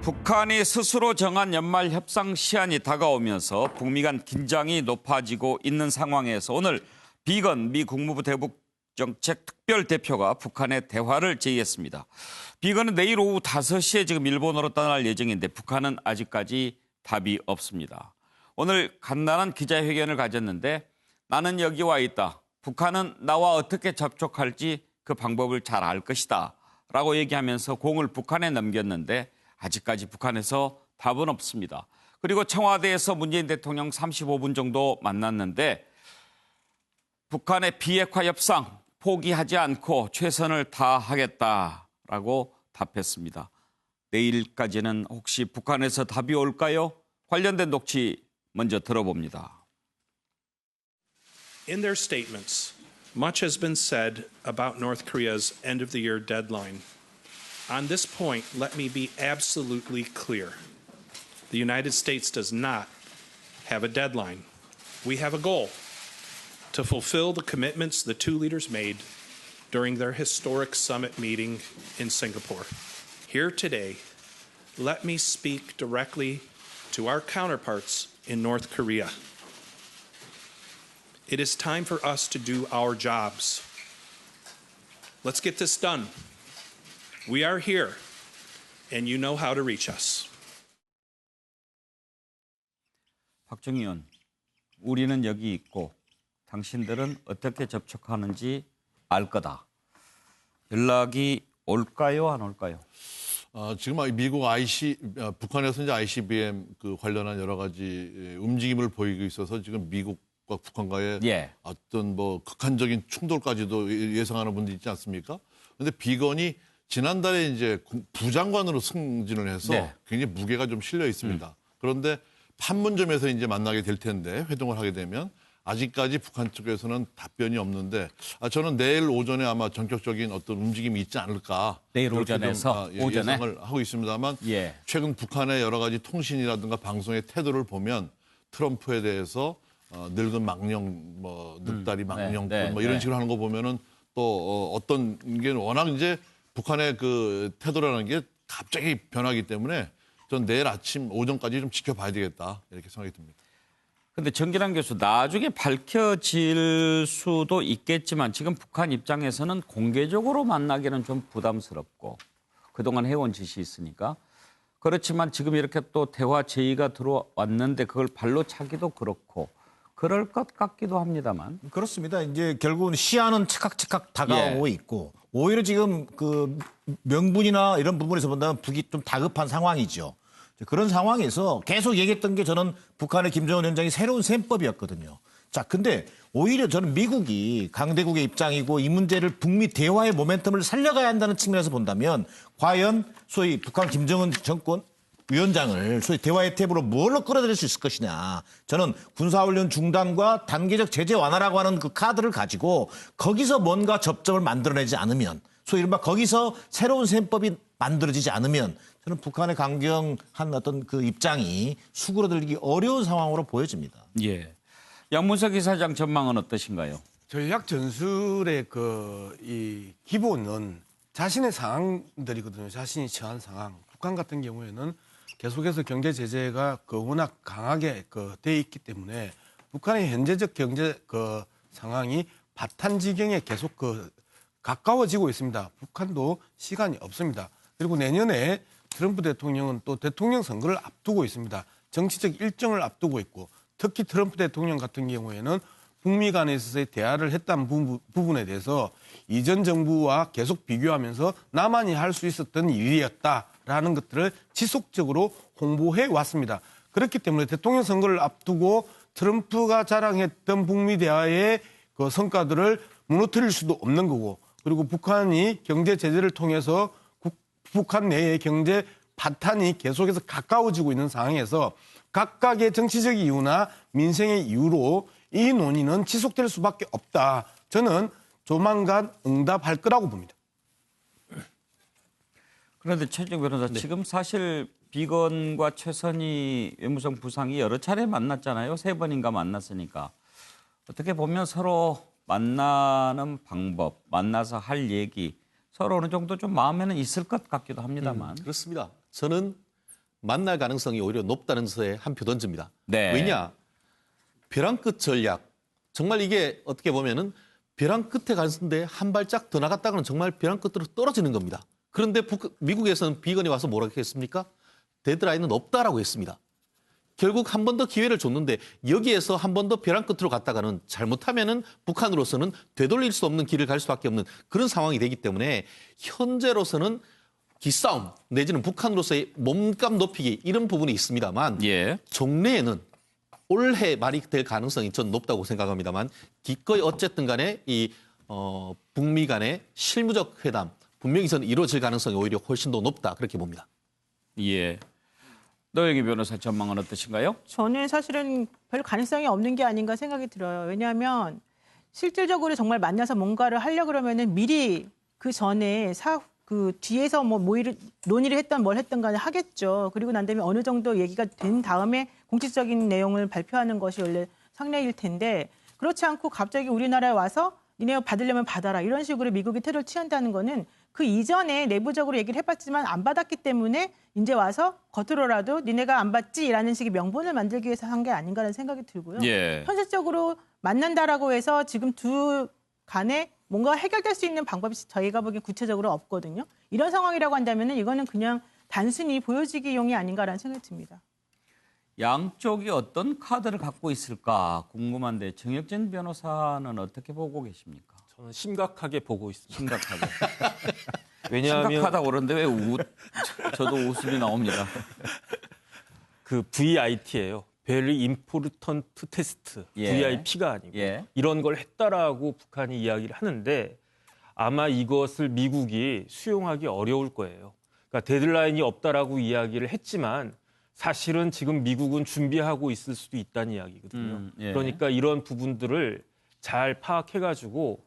북한이 스스로 정한 연말 협상 시한이 다가오면서 북미 간 긴장이 높아지고 있는 상황에서 오늘 비건 미 국무부 대북정책 특별대표가 북한에 대화를 제의했습니다. 비건은 내일 오후 5시에 지금 일본으로 떠날 예정인데 북한은 아직까지 답이 없습니다. 오늘 간단한 기자회견을 가졌는데 나는 여기 와 있다. 북한은 나와 어떻게 접촉할지 그 방법을 잘 알 것이다. 라고 얘기하면서 공을 북한에 넘겼는데 아직까지 북한에서 답은 없습니다. 그리고 청와대에서 문재인 대통령 35분 정도 만났는데 북한의 비핵화 협상 포기하지 않고 최선을 다하겠다라고 답했습니다. 내일까지는 혹시 북한에서 답이 올까요? 관련된 녹취 먼저 들어봅니다. In their statements, much has been said about North Korea's end-of-the-year deadline. On this point, let me be absolutely clear. The United States does not have a deadline. We have a goal to fulfill the commitments the two leaders made during their historic summit meeting in Singapore. Here today, let me speak directly to our counterparts in North Korea. It is time for us to do our jobs. Let's get this done. We are here, and you know how to reach us. 박정희 의원, 우리는 여기 있고 당신들은 어떻게 접촉하는지 알 거다. 연락이 올까요, 안 올까요? 지금 미국 북한에서 이제 ICBM 그 관련한 여러 가지 움직임을 보이고 있어서 지금 미국과 북한과의 어떤 극한적인 충돌까지도 예상하는 분들이 있지 않습니까? 그런데 비건이 지난달에 이제 부장관으로 승진을 해서 굉장히 무게가 좀 실려 있습니다. 그런데 판문점에서 이제 만나게 될 텐데 회동을 하게 되면 아직까지 북한 측에서는 답변이 없는데 저는 내일 오전에 아마 전격적인 어떤 움직임이 있지 않을까. 내일 오전에서 예상을 하고 있습니다만 최근 북한의 여러 가지 통신이라든가 방송의 태도를 보면 트럼프에 대해서 늙은 망령, 늑다리 망령꾼 이런 식으로 하는 거 보면은 또 어떤 게 워낙 이제 북한의 그 태도라는 게 갑자기 변하기 때문에 전 내일 아침 오전까지 좀 지켜봐야 되겠다 이렇게 생각이 듭니다. 근데 정기란 교수, 나중에 밝혀질 수도 있겠지만 지금 북한 입장에서는 공개적으로 만나기는 좀 부담스럽고 그동안 해온 짓이 있으니까 그렇지만 지금 이렇게 또 대화 제의가 들어왔는데 그걸 발로 차기도 그렇고 그럴 것 같기도 합니다만. 그렇습니다. 이제 결국은 시한은 차각차각 다가오고 있고 오히려 지금 그 명분이나 이런 부분에서 본다면 북이 좀 다급한 상황이죠. 그런 상황에서 계속 얘기했던 게 저는 북한의 김정은 위원장이 새로운 셈법이었거든요. 자, 근데 오히려 저는 미국이 강대국의 입장이고 이 문제를 북미 대화의 모멘텀을 살려가야 한다는 측면에서 본다면 과연 소위 북한 김정은 정권 위원장을 소위 대화의 탭으로 뭘로 끌어들일 수 있을 것이냐. 저는 군사훈련 중단과 단계적 제재 완화라고 하는 그 카드를 가지고 거기서 뭔가 접점을 만들어내지 않으면 소위 이른바 거기서 새로운 셈법이 만들어지지 않으면 저는 북한의 강경한 어떤 그 입장이 수그러들기 어려운 상황으로 보여집니다. 예. 양문석 이사장 전망은 어떠신가요? 전략 전술의 이 기본은 자신의 상황들이거든요. 자신이 처한 상황. 북한 같은 경우에는 계속해서 경제 제재가 워낙 강하게 돼 있기 때문에 북한의 현재적 경제 상황이 바탄지경에 계속 가까워지고 있습니다. 북한도 시간이 없습니다. 그리고 내년에 트럼프 대통령은 또 대통령 선거를 앞두고 있습니다. 정치적 일정을 앞두고 있고 특히 트럼프 대통령 같은 경우에는 북미 간에 있어서의 대화를 했다는 부분에 대해서 이전 정부와 계속 비교하면서 나만이 할 수 있었던 일이었다라는 것들을 지속적으로 홍보해 왔습니다. 그렇기 때문에 대통령 선거를 앞두고 트럼프가 자랑했던 북미 대화의 그 성과들을 무너뜨릴 수도 없는 거고 그리고 북한이 경제 제재를 통해서 북한 내의 경제 바탄이 계속해서 가까워지고 있는 상황에서 각각의 정치적 이유나 민생의 이유로 이 논의는 지속될 수밖에 없다. 저는 조만간 응답할 거라고 봅니다. 그런데 최진영 변호사, 지금 사실 비건과 최선희 외무성 부상이 여러 차례 만났잖아요. 3번인가 만났으니까. 어떻게 보면 서로 만나는 방법, 만나서 할 얘기 서로 어느 정도 좀 마음에는 있을 것 같기도 합니다만. 그렇습니다. 저는 만날 가능성이 오히려 높다는 것에 한 표 던집니다. 네. 왜냐? 벼랑 끝 전략. 정말 이게 어떻게 보면은 벼랑 끝에 갔는데 한 발짝 더 나갔다가는 정말 벼랑 끝으로 떨어지는 겁니다. 그런데 미국에서는 비건이 와서 뭐라고 했습니까? 데드라인은 없다라고 했습니다. 결국 한 번 더 기회를 줬는데 여기에서 한 번 더 벼랑 끝으로 갔다가는 잘못하면은 북한으로서는 되돌릴 수 없는 길을 갈 수밖에 없는 그런 상황이 되기 때문에 현재로서는 기싸움 내지는 북한으로서의 몸값 높이기 이런 부분이 있습니다만 예. 종래에는 올해 말이 될 가능성이 전 높다고 생각합니다만 기꺼이 어쨌든 간에 이 북미 간의 실무적 회담 분명히 저는 이루어질 가능성이 오히려 훨씬 더 높다 그렇게 봅니다. 예. 노영희 변호사 전망은 어떠신가요? 저는 사실은 별 가능성이 없는 게 아닌가 생각이 들어요. 왜냐하면 실질적으로 정말 만나서 뭔가를 하려고 그러면은 미리 그 전에 그 뒤에서 뭐 모의를 논의를 했던 뭘 했던 간에 하겠죠. 그리고 난 다음에 어느 정도 얘기가 된 다음에 공식적인 내용을 발표하는 것이 원래 상례일 텐데 그렇지 않고 갑자기 우리나라에 와서 니네 받으려면 받아라 이런 식으로 미국이 태도를 취한다는 거는 그 이전에 내부적으로 얘기를 해봤지만 안 받았기 때문에 이제 와서 겉으로라도 니네가 안 받지라는 식의 명분을 만들기 위해서 한 게 아닌가라는 생각이 들고요. 예. 현실적으로 만난다라고 해서 지금 두 간에 뭔가 해결될 수 있는 방법이 저희가 보기엔 구체적으로 없거든요. 이런 상황이라고 한다면 이거는 그냥 단순히 보여지기용이 아닌가라는 생각이 듭니다. 양쪽이 어떤 카드를 갖고 있을까 궁금한데 정혁진 변호사는 어떻게 보고 계십니까? 저는 심각하게 보고 있습니다. 심각하게. 왜냐하면 심각하다고 그러는데 왜 저도 웃음이 나옵니다. 그 VIT예요. Very Important Test. 예. VIP가 아니고 예. 이런 걸 했다라고 북한이 이야기를 하는데 아마 이것을 미국이 수용하기 어려울 거예요. 그러니까 데드라인이 없다라고 이야기를 했지만 사실은 지금 미국은 준비하고 있을 수도 있다는 이야기거든요. 예. 그러니까 이런 부분들을 잘 파악해가지고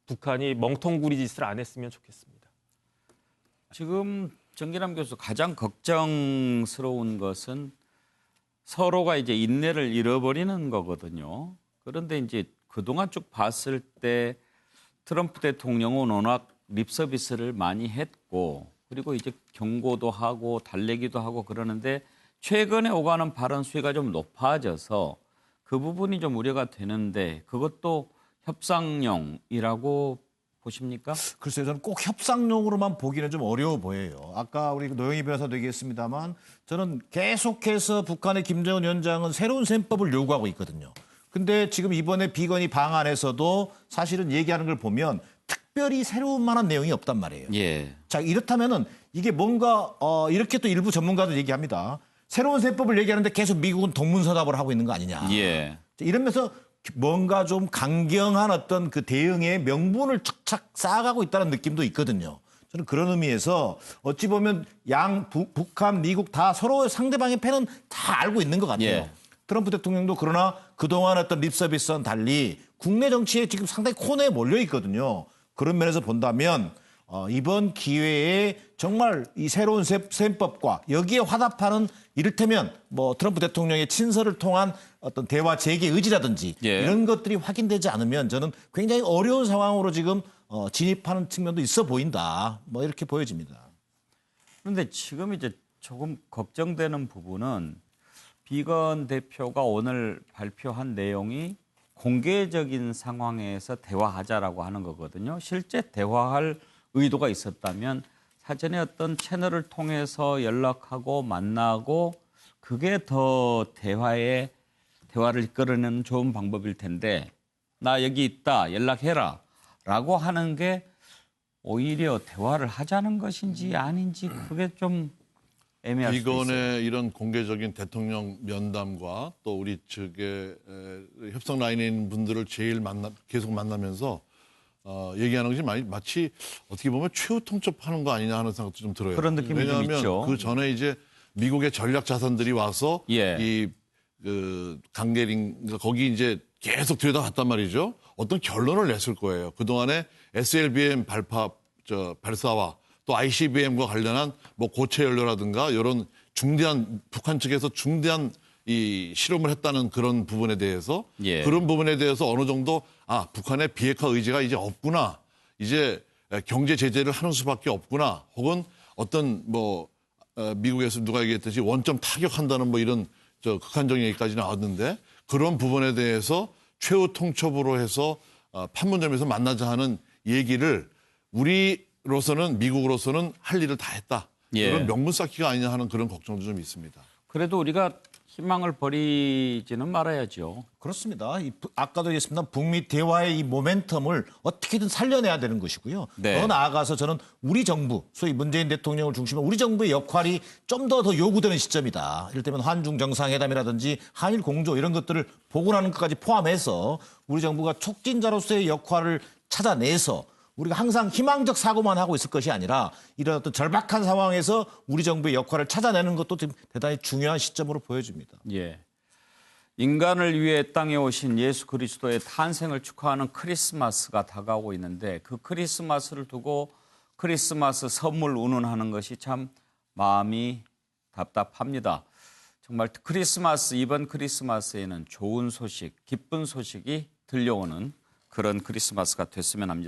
북한이 멍텅구리 짓을 안 했으면 좋겠습니다. 지금 정기남 교수 가장 걱정스러운 것은 서로가 이제 인내를 잃어버리는 거거든요. 그런데 이제 그동안 쭉 봤을 때 트럼프 대통령은 워낙 립서비스를 많이 했고 그리고 이제 경고도 하고 달래기도 하고 그러는데 최근에 오가는 발언 수위가 좀 높아져서 그 부분이 좀 우려가 되는데 그것도 협상용이라고 보십니까? 글쎄요, 저는 꼭 협상용으로만 보기는 좀 어려워 보여요. 아까 우리 노영희 변호사도 얘기했습니다만 저는 계속해서 북한의 김정은 위원장은 새로운 셈법을 요구하고 있거든요. 근데 지금 이번에 비건이 방안에서도 사실은 얘기하는 걸 보면 특별히 새로운 만한 내용이 없단 말이에요. 예. 자, 이렇다면은 이게 뭔가 이렇게 또 일부 전문가도 얘기합니다. 새로운 셈법을 얘기하는데 계속 미국은 동문서답을 하고 있는 거 아니냐. 예. 이러면서 뭔가 좀 강경한 어떤 그 대응의 명분을 착착 쌓아가고 있다는 느낌도 있거든요. 저는 그런 의미에서 어찌 보면 북한, 미국 다 서로 상대방의 패는 다 알고 있는 것 같아요. 예. 트럼프 대통령도 그러나 그동안 어떤 립서비스와는 달리 국내 정치에 지금 상당히 코너에 몰려 있거든요. 그런 면에서 본다면 이번 기회에 정말 이 새로운 셈법과 여기에 화답하는 이를테면 뭐 트럼프 대통령의 친서를 통한 어떤 대화 재개 의지라든지 예. 이런 것들이 확인되지 않으면 저는 굉장히 어려운 상황으로 지금 진입하는 측면도 있어 보인다. 뭐 이렇게 보여집니다. 그런데 지금 이제 조금 걱정되는 부분은 비건 대표가 오늘 발표한 내용이 공개적인 상황에서 대화하자라고 하는 거거든요. 실제 대화할 의도가 있었다면 사전에 어떤 채널을 통해서 연락하고 만나고 그게 더 대화를 이끌어내는 좋은 방법일 텐데 나 여기 있다 연락해라 라고 하는 게 오히려 대화를 하자는 것인지 아닌지 그게 좀 애매할 수도 있어요. 비건의 이런 공개적인 대통령 면담과 또 우리 측의 협상 라인에 있는 분들을 제일 계속 만나면서 얘기하는 것이 마치 어떻게 보면 최후 통첩하는 거 아니냐 하는 생각도 좀 들어요. 그런 느낌이 좀 왜냐하면 있죠. 그 전에 이제 미국의 전략 자산들이 와서 예. 강계링 거기 이제 계속 들여다봤단 말이죠. 어떤 결론을 냈을 거예요. 그 동안에 SLBM 발사와 또 ICBM과 관련한 뭐 고체 연료라든가 이런 중대한 북한 측에서 중대한 이 실험을 했다는 그런 부분에 대해서 예. 그런 부분에 대해서 어느 정도 북한의 비핵화 의지가 이제 없구나. 이제 경제 제재를 하는 수밖에 없구나. 혹은 어떤 뭐 미국에서 누가 얘기했듯이 원점 타격한다는 뭐 이런 극한적인 얘기까지 나왔는데 그런 부분에 대해서 최후 통첩으로 해서 판문점에서 만나자 하는 얘기를 우리로서는 미국으로서는 할 일을 다 했다. 예. 그런 명분 쌓기가 아니냐 하는 그런 걱정도 좀 있습니다. 그래도 우리가 희망을 버리지는 말아야죠. 그렇습니다. 아까도 얘기했습니다. 북미 대화의 이 모멘텀을 어떻게든 살려내야 되는 것이고요. 네. 더 나아가서 저는 우리 정부, 소위 문재인 대통령을 중심으로 우리 정부의 역할이 좀 더 요구되는 시점이다. 이를테면 한중 정상회담이라든지 한일 공조 이런 것들을 복원하는 것까지 포함해서 우리 정부가 촉진자로서의 역할을 찾아내서 우리가 항상 희망적 사고만 하고 있을 것이 아니라 이런 어떤 절박한 상황에서 우리 정부의 역할을 찾아내는 것도 지금 대단히 중요한 시점으로 보여집니다. 예. 인간을 위해 땅에 오신 예수 그리스도의 탄생을 축하하는 크리스마스가 다가오고 있는데 그 크리스마스를 두고 크리스마스 선물 운운하는 것이 참 마음이 답답합니다. 정말 이번 크리스마스에는 좋은 소식, 기쁜 소식이 들려오는 그런 크리스마스가 됐으면 합니다.